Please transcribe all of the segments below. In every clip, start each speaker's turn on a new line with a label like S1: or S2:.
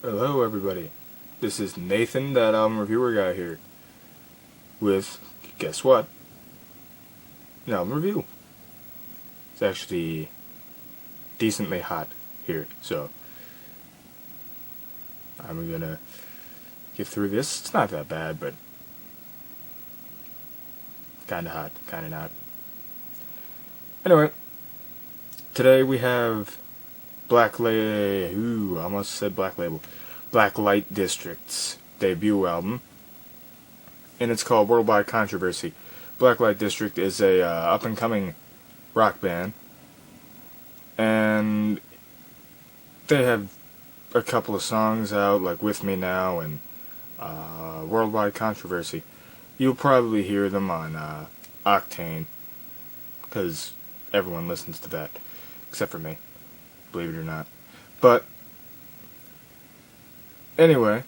S1: Hello everybody, this is Nathan, that album reviewer guy here, with, guess what, an album review. It's actually decently hot here, so I'm gonna get through this. It's not that bad, but kinda hot, kinda not. Anyway, today we have I almost said Black Label. Blacklite District's debut album, and it's called Worldwide Controversy. Blacklite District is a up-and-coming rock band, and they have a couple of songs out, like With Me Now and Worldwide Controversy. You'll probably hear them on Octane, because everyone listens to that, except for me, believe it or not. But anyway,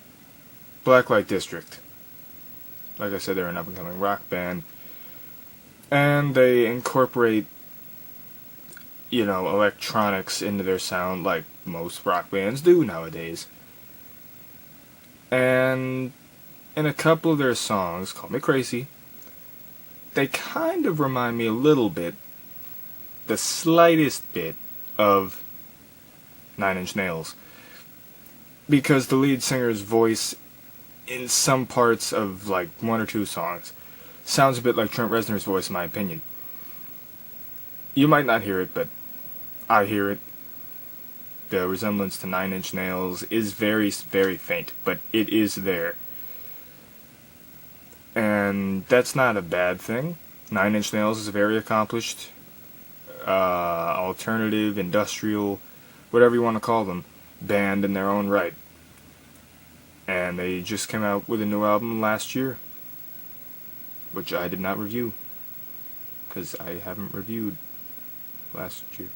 S1: Blacklite District. Like I said, they're an up-and-coming rock band, and they incorporate, electronics into their sound like most rock bands do nowadays. And in a couple of their songs, Call Me Crazy, they kind of remind me a little bit, the slightest bit, of Nine Inch Nails. Because the lead singer's voice in some parts of like one or two songs sounds a bit like Trent Reznor's voice, in my opinion. You might not hear it, but I hear it. The resemblance to Nine Inch Nails is very, very faint, but it is there. And that's not a bad thing. Nine Inch Nails is a very accomplished, alternative, industrial, whatever you want to call them, band in their own right. And they just came out with a new album last year, which I did not review, because I haven't reviewed last year.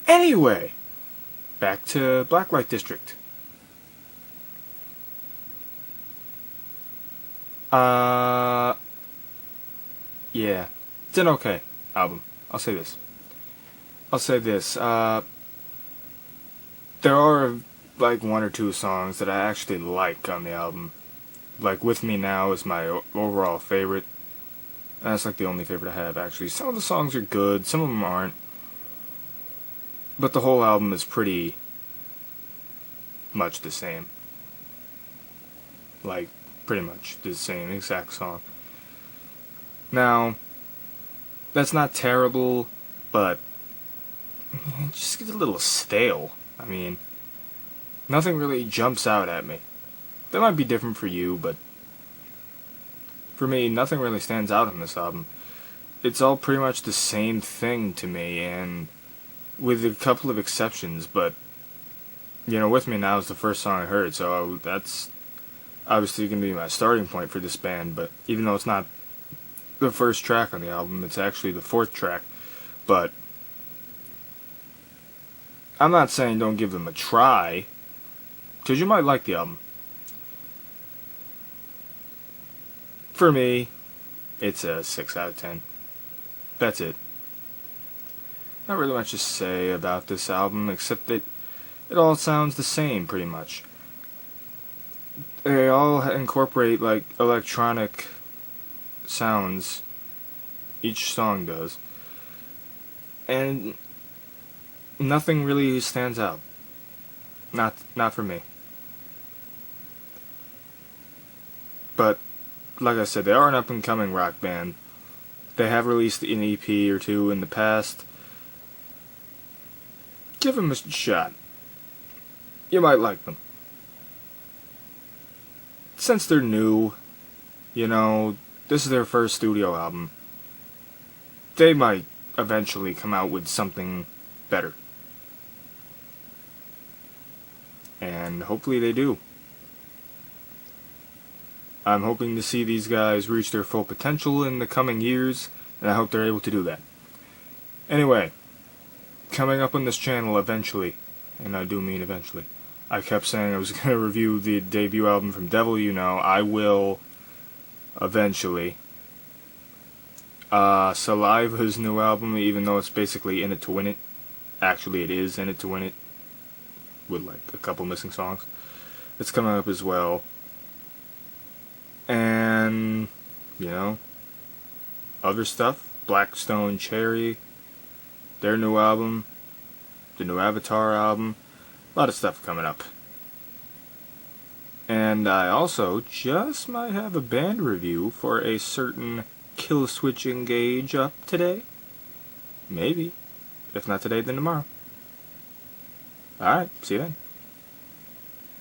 S1: Anyway, back to Blacklite District. Yeah, it's an okay album. I'll say this. There are like one or two songs that I actually like on the album. Like With Me Now is my overall favorite. That's like the only favorite I have, actually. Some of the songs are good, some of them aren't. But the whole album is pretty much the same. Like, pretty much the same exact song. Now, that's not terrible, but it just gets a little stale. I mean, nothing really jumps out at me. That might be different for you, but for me, nothing really stands out on this album. It's all pretty much the same thing to me, and with a couple of exceptions, but, With Me Now is the first song I heard, so that's obviously going to be my starting point for this band, but even though it's not the first track on the album, it's actually the fourth track, but I'm not saying don't give them a try, because you might like the album. For me, it's a 6 out of 10. That's it. Not really much to say about this album, except that it all sounds the same, pretty much. They all incorporate, like, electronic sounds. Each song does. And nothing really stands out. Not for me. But, like I said, they are an up-and-coming rock band. They have released an EP or two in the past. Give them a shot. You might like them. Since they're new, this is their first studio album, they might eventually come out with something better. And hopefully they do. I'm hoping to see these guys reach their full potential in the coming years, and I hope they're able to do that. Anyway, coming up on this channel eventually, and I do mean eventually, I kept saying I was going to review the debut album from Devil You Know. I will eventually. Saliva's new album, even though it's basically In It to Win It. Actually, it is In It to Win It. with like a couple missing songs. It's coming up as well. And, you know, other stuff, Blackstone Cherry, their new album, the new Avatar album, a lot of stuff coming up. And I also just might have a band review for a certain Kill Switch Engage up today. Maybe. If not today, then tomorrow. Alright, see you then.